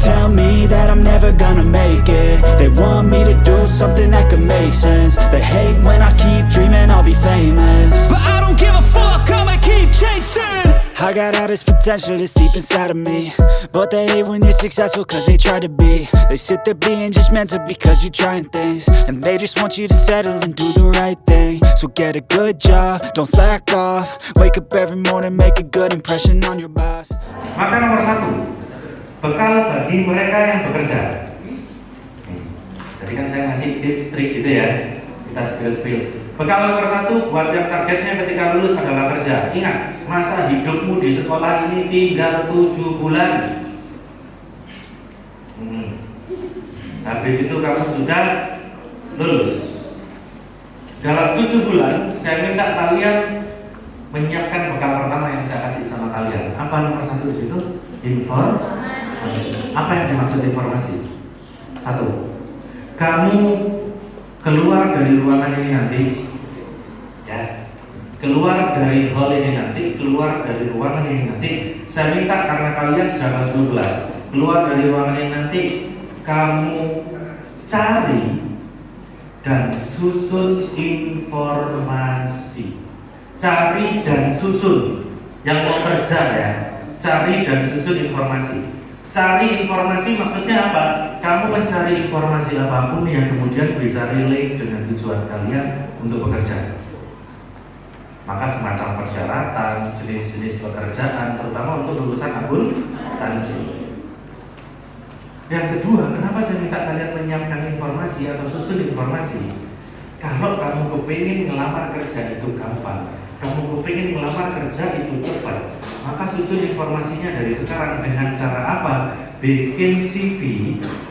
tell me that I'm never gonna make it. They want me to do something that could make sense. They hate when I keep dreaming I'll be famous, but I don't give a fuck, I'ma keep chasing. I got all this potential that's deep inside of me, but they hate when you're successful cause they try to be. They sit there being judgmental because you're trying things, and they just want you to settle and do the right thing. So get a good job, don't slack off. Wake up every morning, make a good impression on your boss. Maka nomor 1, bekal bagi mereka yang bekerja. Jadi kan saya ngasih tips trik gitu ya, kita spill. Bekal nomor 1 buat yang targetnya ketika lulus adalah kerja. Ingat, masa hidupmu di sekolah ini tinggal 7 bulan. Habis itu kamu sudah lulus. Dalam 7 bulan, saya minta kalian menyiapkan bekal pertama yang saya kasih sama kalian. Apa nomor 1 di situ? Informasi. Apa yang dimaksud informasi? 1, kamu keluar dari ruangan ini nanti, ya, keluar dari hall ini nanti, keluar dari ruangan ini nanti. Saya minta karena kalian sudah kelas 12, keluar dari ruangan ini nanti, kamu cari dan susun informasi. Cari dan susun. Yang mau kerja ya, cari dan susun informasi. Cari informasi maksudnya apa? Kamu mencari informasi apapun yang kemudian bisa relate dengan tujuan kalian untuk bekerja. Maka semacam persyaratan, jenis-jenis pekerjaan, terutama untuk lulusan akuntansi. Yang kedua, kenapa saya minta kalian menyiapkan informasi atau susun informasi? Kalau kamu kepingin ngelamar kerja itu gampang, kamu kepingin ngelamar kerja itu cepat, maka susun informasinya dari sekarang dengan cara apa? Bikin CV,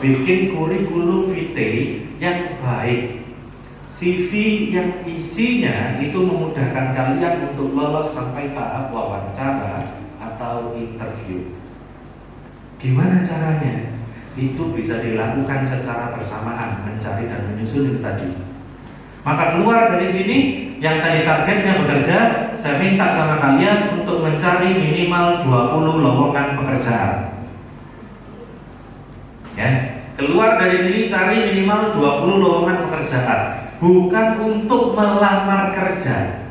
bikin kurikulum vitae yang baik. CV yang isinya itu memudahkan kalian untuk lolos sampai tahap wawancara atau interview. Gimana caranya? Itu bisa dilakukan secara bersamaan, mencari dan menyusun itu tadi. Maka keluar dari sini, yang tadi targetnya bekerja, saya minta sama kalian untuk mencari minimal 20 lowongan pekerjaan. Ya, keluar dari sini cari minimal 20 lowongan pekerjaan. Bukan untuk melamar kerja.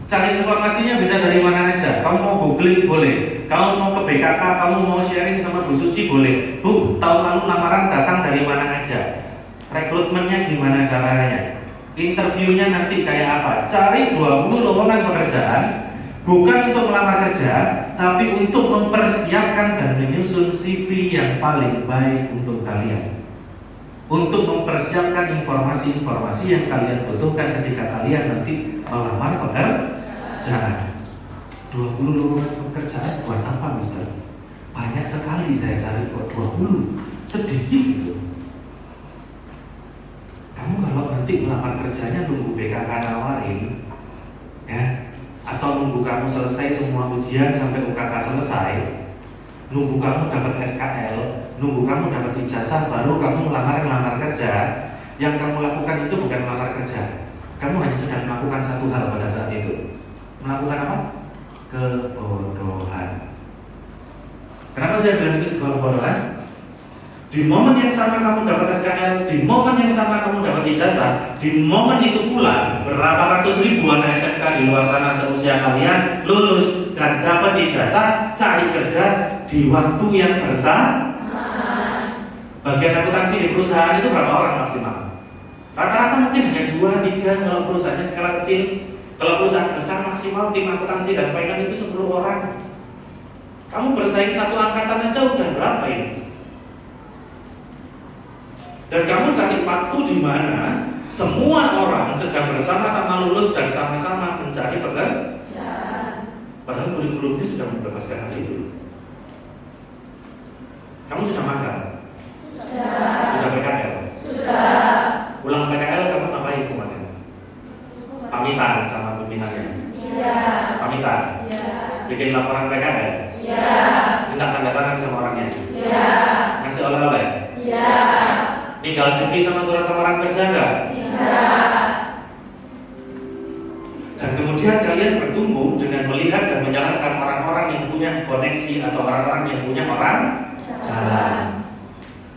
Cari informasinya bisa dari mana aja. Kamu mau googling boleh. Kamu mau ke BKK, kamu mau sharing sama Bu Susi boleh. Bu, tahun lalu lamaran datang dari mana aja. Rekrutmennya gimana caranya? Interviewnya nanti kayak apa? Cari 20 lowongan pekerjaan, bukan untuk melamar kerja, tapi untuk mempersiapkan dan menyusun CV yang paling baik untuk kalian. Untuk mempersiapkan informasi-informasi yang kalian butuhkan ketika kalian nanti melamar pekerjaan. 20 lowongan pekerjaan buat apa, Mister? Banyak sekali saya cari kok 20. Sedikit gitu. Kamu kalau nanti melamar kerjanya nunggu BKK nawarin, ya, atau nunggu kamu selesai semua ujian sampai UKK selesai, nunggu kamu dapat SKL, nunggu kamu dapat ijazah, baru kamu melamar kerja. Yang kamu lakukan itu bukan melamar kerja. Kamu hanya sedang melakukan satu hal pada saat itu. Melakukan apa? Kebodohan. Kenapa saya bilang itu sebuah kebodohan? Di momen yang sama kamu dapat SKL, di momen yang sama kamu dapat ijazah, di momen itu pula berapa ratus ribu anak SMK di luar sana seusia kalian lulus dan dapat ijazah, cari kerja di waktu yang bersamaan. Bagian akuntansi di perusahaan itu berapa orang maksimal? Rata-rata mungkin hanya 2-3 kalau perusahaannya skala kecil. Kalau perusahaan besar maksimal tim akuntansi dan finance itu 10 orang. Kamu bersaing satu angkatan aja udah berapa ini? Dan kamu cari waktu di mana semua orang sedang bersama-sama lulus dan sama-sama mencari pekerjaan. Padahal kurikulumnya sudah membebaskan hal itu. Kamu sudah magang? Sudah PKL? Sudah. Pulang PKL kamu ngapain kemarin? Pamitan sama pimpinannya? Iya. Pamitan? Iya. Bikin laporan PKL? Iya. Minta tanda tangan sama orangnya? Iya. Ngasih oleh-oleh? Iya. Tinggal CV sama surat lamaran kerja enggak? Tidak. Dan kemudian kalian bertumbuh dengan melihat dan menyalahkan orang-orang yang punya koneksi atau orang-orang yang punya orang jalan.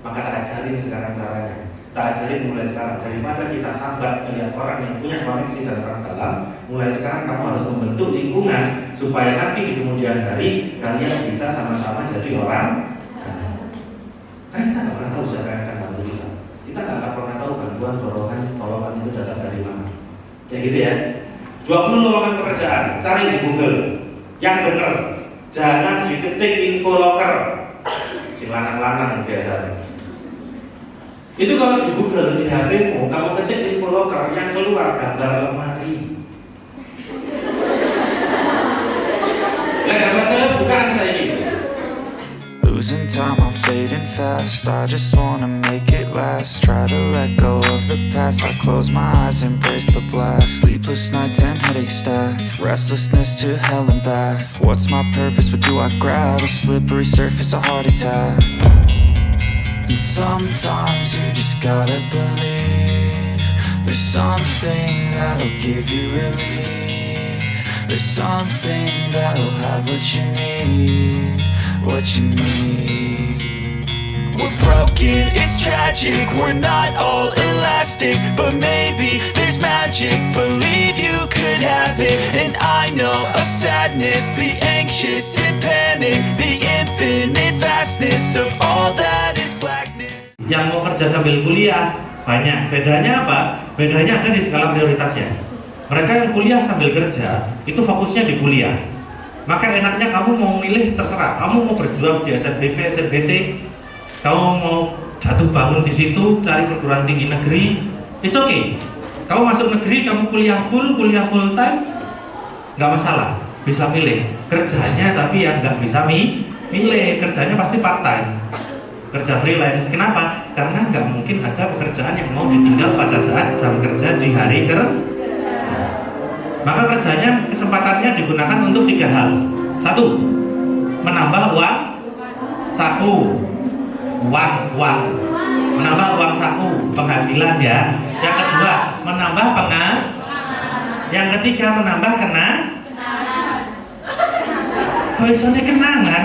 Maka tak ajarin sekarang caranya. Tak ajarin mulai sekarang. Daripada kita sambat melihat orang yang punya koneksi dan orang dalam, mulai sekarang kamu harus membentuk lingkungan supaya nanti di kemudian hari kalian bisa sama-sama jadi orang. Karena kita nggak pernah tahu siapa yang akan bantu kita. Kita nggak pernah tahu bantuan tolongan itu datang dari mana. Kayak gitu ya. 20 lowongan pekerjaan, cari di Google. Yang benar, jangan diketik info locker. Si lanang-lanang biasanya. Itu kalau di Google, di HP-mu, kamu ketik info locker, yang keluar gambar lemari. Lihat gambar saya bukan saya ini. Losing time, I'm fading fast. I just wanna make it last. Try to let go of the past. I close my eyes, embrace the blast. Sleepless nights and headaches stack. Restlessness to hell and back. What's my purpose? What do I grab? A slippery surface, a heart attack. And sometimes you just gotta believe there's something that'll give you relief. There's something that'll have what you need. What you need. We're broken, it's tragic. We're not all elastic, but maybe there's magic. Believe you could have it. And I know of sadness, the anxious and panic, the infinite vastness of all that is blackness. Yang mau kerja sambil kuliah banyak. Bedanya apa? Bedanya ada di skala prioritasnya. Mereka yang kuliah sambil kerja itu fokusnya di kuliah. Maka enaknya kamu mau milih terserah. Kamu mau berjuang di SNBP, SNBT, kamu mau jatuh bangun di situ, cari perguruan tinggi negeri, it's okay. Kamu masuk negeri, kamu kuliah full time, nggak masalah, bisa milih. Kerjanya tapi yang nggak bisa milih, kerjanya pasti part time, kerja freelance. Kenapa? Karena nggak mungkin ada pekerjaan yang mau ditinggal pada saat jam kerja di hari kerja. Maka kerjanya, kesempatannya digunakan untuk 3 hal. 1. Menambah uang saku. Uang. Menambah uang saku, penghasilan ya. Yang kedua, menambah Yang ketiga, menambah kenangan. Ini kenangan.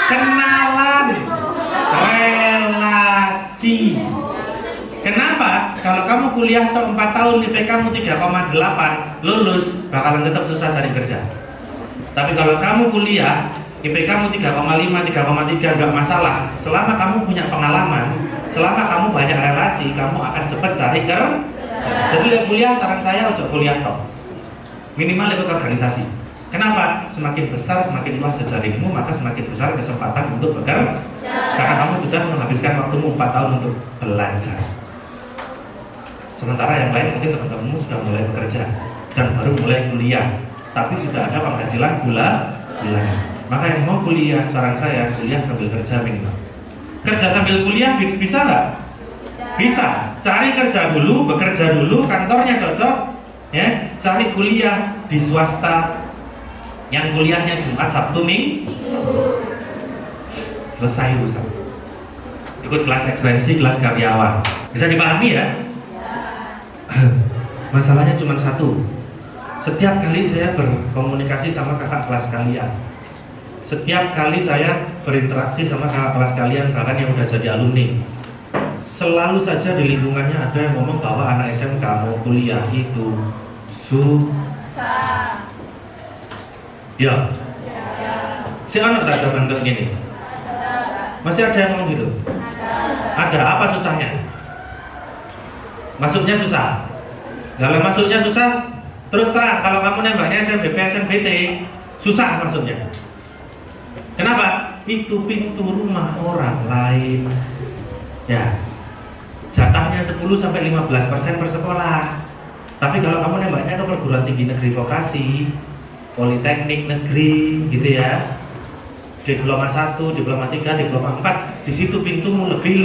Kenalan. Relasi. Kenapa? Kalau kamu kuliah 4 tahun, IPK kamu 3,8, lulus, bakalan tetap susah cari kerja. Tapi kalau kamu kuliah, IPK kamu 3,5, 3,3, gak masalah. Selama kamu punya pengalaman, selama kamu banyak relasi, kamu akan cepat cari kerja. Jadi kuliah, saran saya untuk kuliah toh. Minimal ikut organisasi. Kenapa? Semakin besar, semakin luas jejaringmu, maka semakin besar kesempatan untuk bekerja. Karena kamu sudah menghabiskan waktumu 4 tahun untuk belajar. Sementara yang lain mungkin teman-temanmu sudah mulai bekerja dan baru mulai kuliah, tapi sudah ada penghasilan bulanan. Maka yang mau kuliah, saran saya kuliah sambil kerja minimal. Kerja sambil kuliah bisa nggak? Bisa. Cari kerja dulu, bekerja dulu, kantornya cocok, ya. Cari kuliah di swasta, yang kuliahnya Jumat, Sabtu, Minggu. Selesai urusan. Ikut kelas ekstensi, kelas karyawan. Bisa dipahami ya? Masalahnya cuma satu. Setiap kali saya berkomunikasi sama kakak kelas kalian, setiap kali saya berinteraksi sama kakak kelas kalian, bahkan yang udah jadi alumni, selalu saja di lingkungannya ada yang ngomong bahwa anak SMK mau kuliah itu susah. Ya. Si anak tak ada bentuk gini. Masih ada yang ngomong gitu? Ada. Apa susahnya? Masuknya susah. Kalau masuknya susah, terus terang kalau kamu nembaknya SNBP, SNBT, susah masuknya. Kenapa? Itu pintu rumah orang lain. Ya. Jatahnya 10-15% per sekolah. Tapi kalau kamu nembaknya ke perguruan tinggi negeri vokasi, politeknik negeri, gitu ya. Diploma 1, diploma 3, diploma 4, di situ pintumu lebih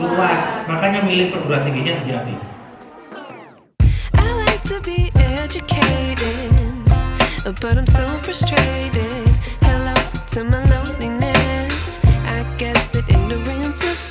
luas. Makanya milih perguruan tingginya hati-hati. To be educated, but I'm so frustrated. Hello to my loneliness. I guess that ignorance is